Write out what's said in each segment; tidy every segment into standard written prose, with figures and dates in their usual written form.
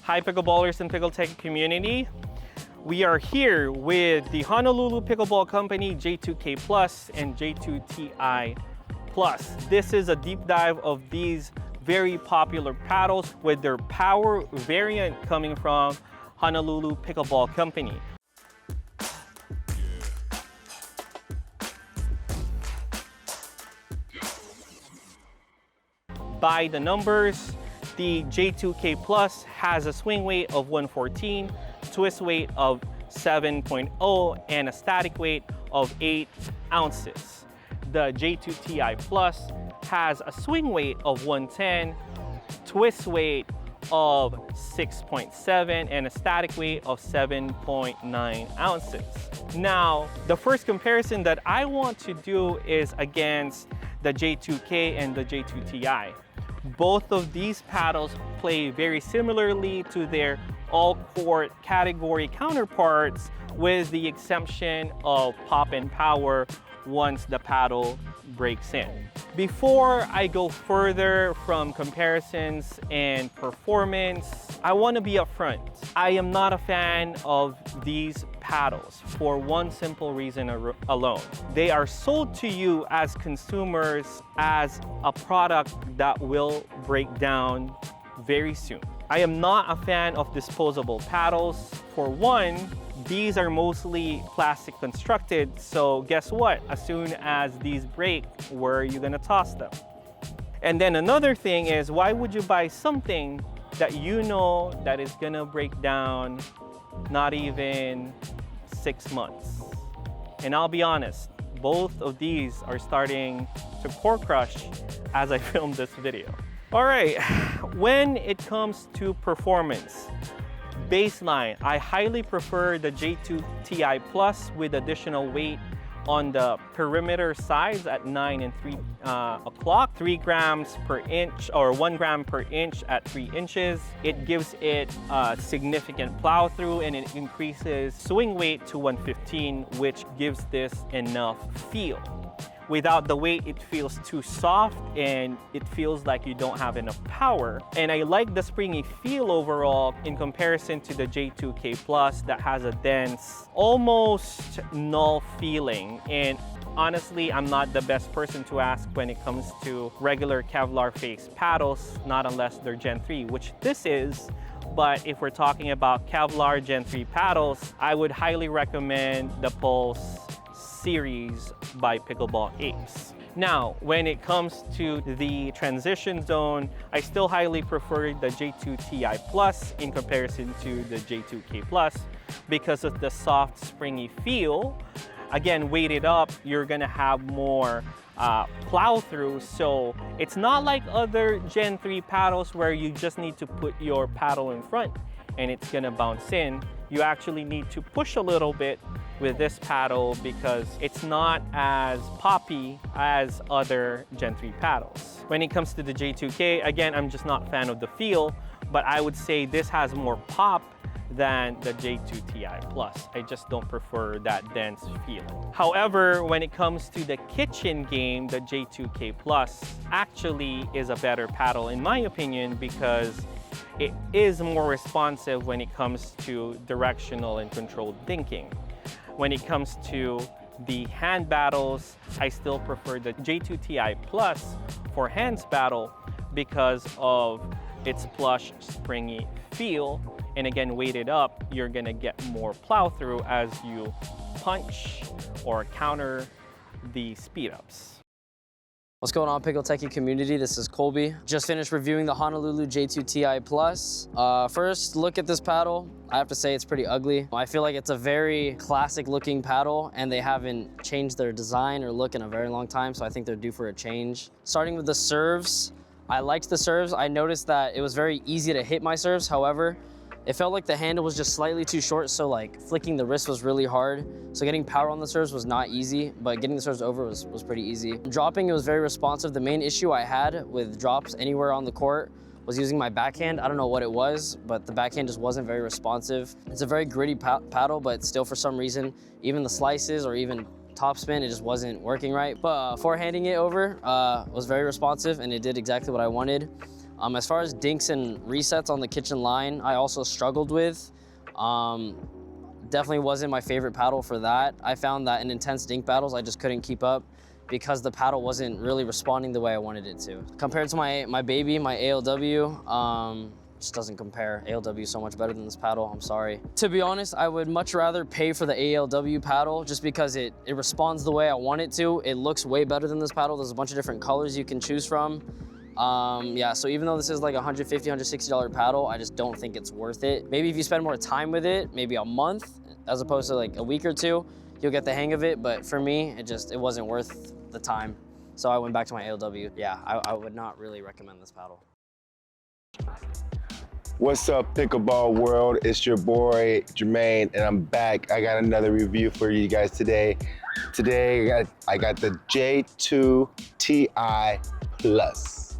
Hi pickleballers and pickle tech community. We are here with the Honolulu pickleball company J2K Plus and J2Ti Plus. This is a deep dive of these very popular paddles with their power variant coming from Honolulu Pickleball Company. By the numbers, the J2K Plus has a swing weight of 114, twist weight of 7.0, and a static weight of 8 ounces. The J2Ti Plus has a swing weight of 110, twist weight of 6.7, and a static weight of 7.9 ounces. Now, the first comparison that I want to do is against the J2K and the J2Ti. Both of these paddles play very similarly to their all-court category counterparts, with the exception of pop and power once the paddle breaks in. Before I go further from comparisons and performance, I want to be upfront. I am not a fan of these paddles for one simple reason alone. They are sold to you as consumers as a product that will break down very soon. I am not a fan of disposable paddles. For one, these are mostly plastic constructed, so guess what? As soon as these break, where are you gonna toss them? And then another thing is, why would you buy something that you know that is gonna break down not even 6 months? And I'll be honest, both of these are starting to core crush as I film this video. All right, when it comes to performance, baseline, I highly prefer the J2Ti Plus with additional weight on the perimeter sides at 9 and 3 o'clock, 3 grams per inch or 1 gram per inch at 3 inches. It gives it a significant plow through and it increases swing weight to 115, which gives this enough feel. Without the weight, it feels too soft and it feels like you don't have enough power. And I like the springy feel overall in comparison to the J2K Plus that has a dense, almost null feeling. And honestly, I'm not the best person to ask when it comes to regular Kevlar face paddles, not unless they're Gen 3, which this is. But if we're talking about Kevlar Gen 3 paddles, I would highly recommend the Pulse series by Pickleball Apes. Now, when it comes to the transition zone, I still highly prefer the J2Ti Plus in comparison to the J2K Plus because of the soft, springy feel. Again, weighted up, you're gonna have more plow through, so it's not like other Gen 3 paddles where you just need to put your paddle in front and it's gonna bounce in. You actually need to push a little bit with this paddle because it's not as poppy as other Gen 3 paddles. When it comes to the J2K, again, I'm just not a fan of the feel, but I would say this has more pop than the J2Ti Plus. I just don't prefer that dense feel. However, when it comes to the kitchen game, the J2K Plus actually is a better paddle in my opinion because it is more responsive when it comes to directional and controlled thinking. When it comes to the hand battles, I still prefer the J2Ti Plus for hands battle because of its plush, springy feel. And again, weighted up, you're gonna get more plow through as you punch or counter the speed ups. What's going on, Pickle Techie community? This is Colby. Just finished reviewing the Honolulu J2Ti Plus. First look at this paddle. I have to say it's pretty ugly. I feel like it's a very classic looking paddle and they haven't changed their design or look in a very long time, so I think they're due for a change. Starting with the serves, I liked the serves. I noticed that it was very easy to hit my serves. However, it felt like the handle was just slightly too short, so like flicking the wrist was really hard. So getting power on the serves was not easy, but getting the serves over was pretty easy. Dropping, it was very responsive. The main issue I had with drops anywhere on the court was using my backhand. I don't know what it was, but the backhand just wasn't very responsive. It's a very gritty paddle, but still for some reason, even the slices or even topspin, it just wasn't working right. But forehanding it over was very responsive and it did exactly what I wanted. As far as dinks and resets on the kitchen line, I also struggled with. Definitely wasn't my favorite paddle for that. I found that in intense dink battles, I just couldn't keep up because the paddle wasn't really responding the way I wanted it to. Compared to my baby, my ALW, just doesn't compare. ALW is so much better than this paddle, I'm sorry. To be honest, I would much rather pay for the ALW paddle just because it responds the way I want it to. It looks way better than this paddle. There's a bunch of different colors you can choose from. Yeah, so even though this is like a $150, $160 paddle, I just don't think it's worth it. Maybe if you spend more time with it, maybe a month, as opposed to like a week or two, you'll get the hang of it. But for me, it wasn't worth the time. So I went back to my ALW. Yeah, I would not really recommend this paddle. What's up, Pickleball world? It's your boy, Jermaine, and I'm back. I got another review for you guys today. Today, I got the J2Ti Plus.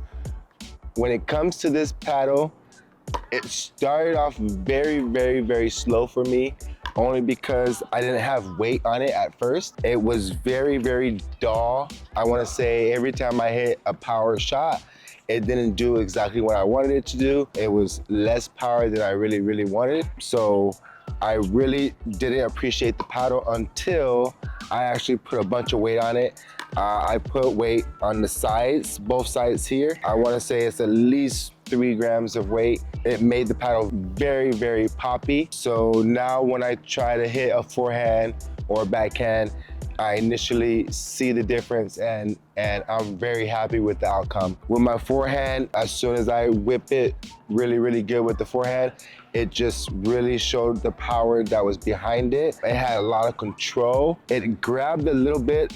When it comes to this paddle, it started off very slow for me, only because I didn't have weight on it at first. It was very dull. I wanna say every time I hit a power shot, it didn't do exactly what I wanted it to do. It was less power than I really wanted. So I really didn't appreciate the paddle until I actually put a bunch of weight on it. I put weight on the sides, both sides here. I wanna say it's at least 3 grams of weight. It made the paddle very poppy. So now when I try to hit a forehand or a backhand, I initially see the difference and I'm very happy with the outcome. With my forehand, as soon as I whip it really good with the forehand, it just really showed the power that was behind it. It had a lot of control. It grabbed a little bit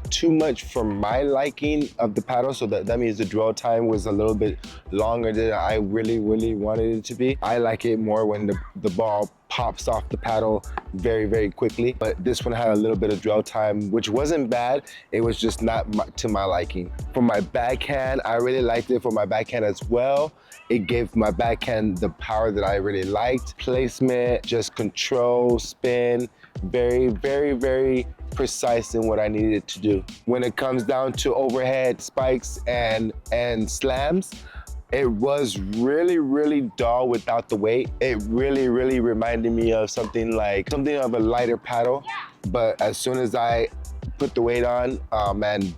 too much for my liking of the paddle, so that means the dwell time was a little bit longer than I really wanted it to be. I like it more when the ball pops off the paddle very quickly, but this one had a little bit of dwell time, which wasn't bad. It was just not to my liking. For my backhand, I really liked it for my backhand as well. It gave my backhand the power that I really liked. Placement, just control, spin, very precise in what I needed it to do. When it comes down to overhead spikes and slams, it was really dull without the weight. It really reminded me of something of a lighter paddle. But as soon as I put the weight on, man,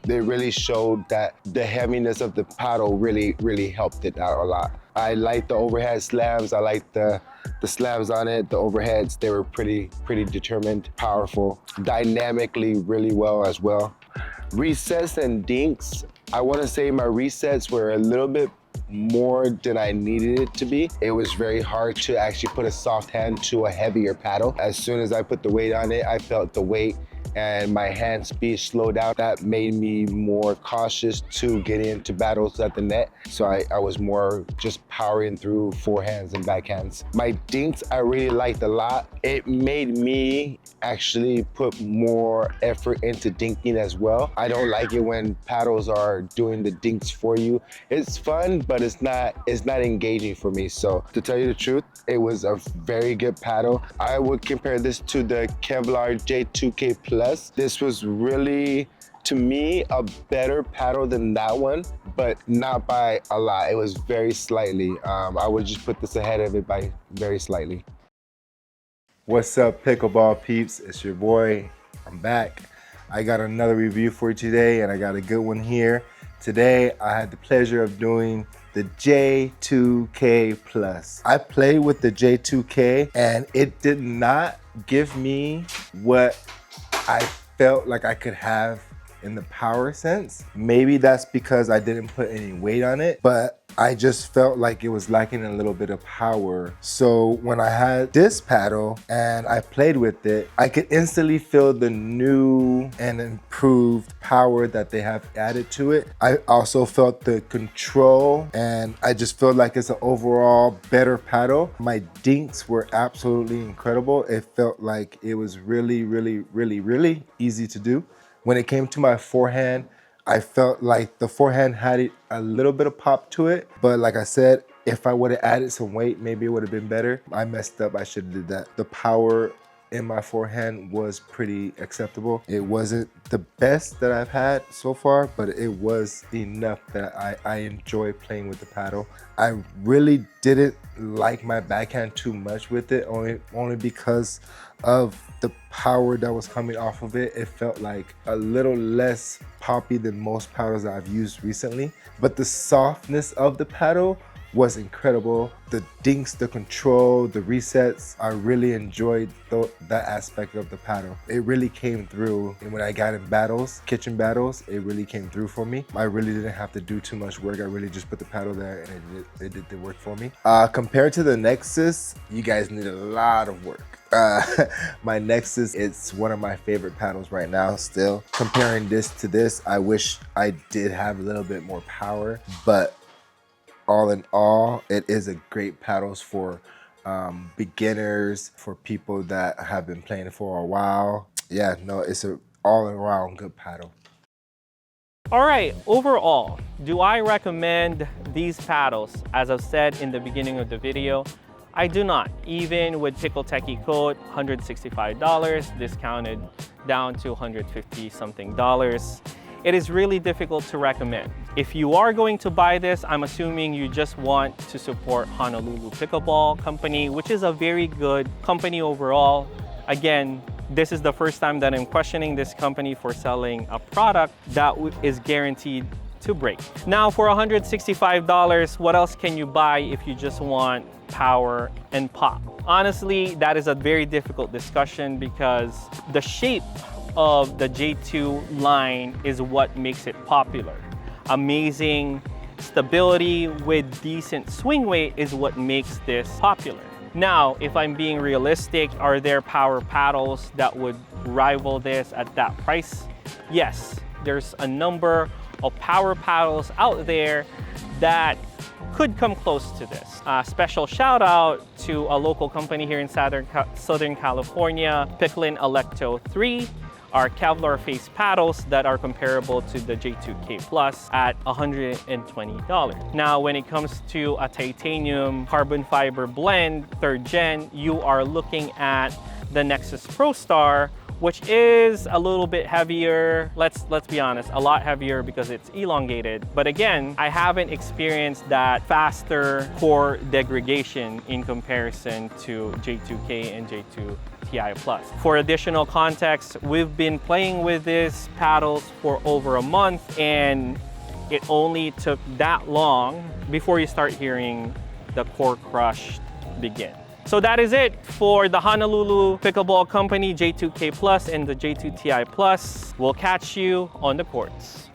they really showed that the heaviness of the paddle really helped it out a lot. I like the overhead slams. I like the slams on it, the overheads. They were pretty determined, powerful, dynamically really well as well. Resets and dinks, I want to say my resets were a little bit more than I needed it to be. It was very hard to actually put a soft hand to a heavier paddle. As soon as I put the weight on it, I felt the weight and my hand speed slowed down. That made me more cautious to get into battles at the net. So I was more just powering through forehands and backhands. My dinks I really liked a lot. It made me actually put more effort into dinking as well. I don't like it when paddles are doing the dinks for you. It's fun, but it's not engaging for me. So to tell you the truth, it was a very good paddle. I would compare this to the Kevlar J2K Plus. This was really, to me, a better paddle than that one, but not by a lot. It was very slightly. I would just put this ahead of it by very slightly. What's up, Pickleball peeps? It's your boy. I'm back. I got another review for you today, and I got a good one here. Today, I had the pleasure of doing the J2K Plus. I played with the J2K, and it did not give me what I felt like I could have in the power sense. Maybe that's because I didn't put any weight on it, but I just felt like it was lacking a little bit of power. So when I had this paddle and I played with it, I could instantly feel the new and improved power that they have added to it. I also felt the control, and I just felt like it's an overall better paddle. My dinks were absolutely incredible. It felt like it was really easy to do. When it came to my forehand, I felt like the forehand had a little bit of pop to it, but like I said, if I would have added some weight, maybe it would have been better. I messed up, I should have did that. The power in my forehand was pretty acceptable. It wasn't the best that I've had so far, but it was enough that I enjoy playing with the paddle. I really didn't like my backhand too much with it, only because of the power that was coming off of it. It felt like a little less poppy than most paddles that I've used recently, but the softness of the paddle was incredible. The dinks, the control, the resets, I really enjoyed that aspect of the paddle. It really came through, and when I got in battles, kitchen battles, it really came through for me. I really didn't have to do too much work. I really just put the paddle there and it did the work for me. Compared to the Nexus, you guys need a lot of work. My Nexus, it's one of my favorite paddles right now still. Comparing this to this, I wish I did have a little bit more power, but all in all, it is a great paddles for beginners, for people that have been playing for a while. Yeah, no, it's an all-around good paddle. All right, overall, do I recommend these paddles? As I've said in the beginning of the video, I do not. Even with Pickle Techie code, $165, discounted down to $150 something. It is really difficult to recommend. If you are going to buy this, I'm assuming you just want to support Honolulu Pickleball Company, which is a very good company overall. Again, this is the first time that I'm questioning this company for selling a product that is guaranteed to break. Now for $165, what else can you buy if you just want power and pop? Honestly, that is a very difficult discussion because the shape of the J2 line is what makes it popular. Amazing stability with decent swing weight is what makes this popular. Now, if I'm being realistic, are there power paddles that would rival this at that price? Yes, there's a number of power paddles out there that could come close to this. Special shout out to a local company here in Southern California, Picklin Electo 3, are Kevlar face paddles that are comparable to the J2K Plus at $120. Now, when it comes to a titanium carbon fiber blend, 3rd gen, you are looking at the Nexus Pro Star, which is a little bit heavier. Let's be honest, a lot heavier because it's elongated. But again, I haven't experienced that faster core degradation in comparison to J2K and J2Ti Plus. For additional context, we've been playing with these paddles for over a month, and it only took that long before you start hearing the core crush begin. So that is it for the Honolulu Pickleball Company J2K Plus and the J2Ti Plus. We'll catch you on the courts.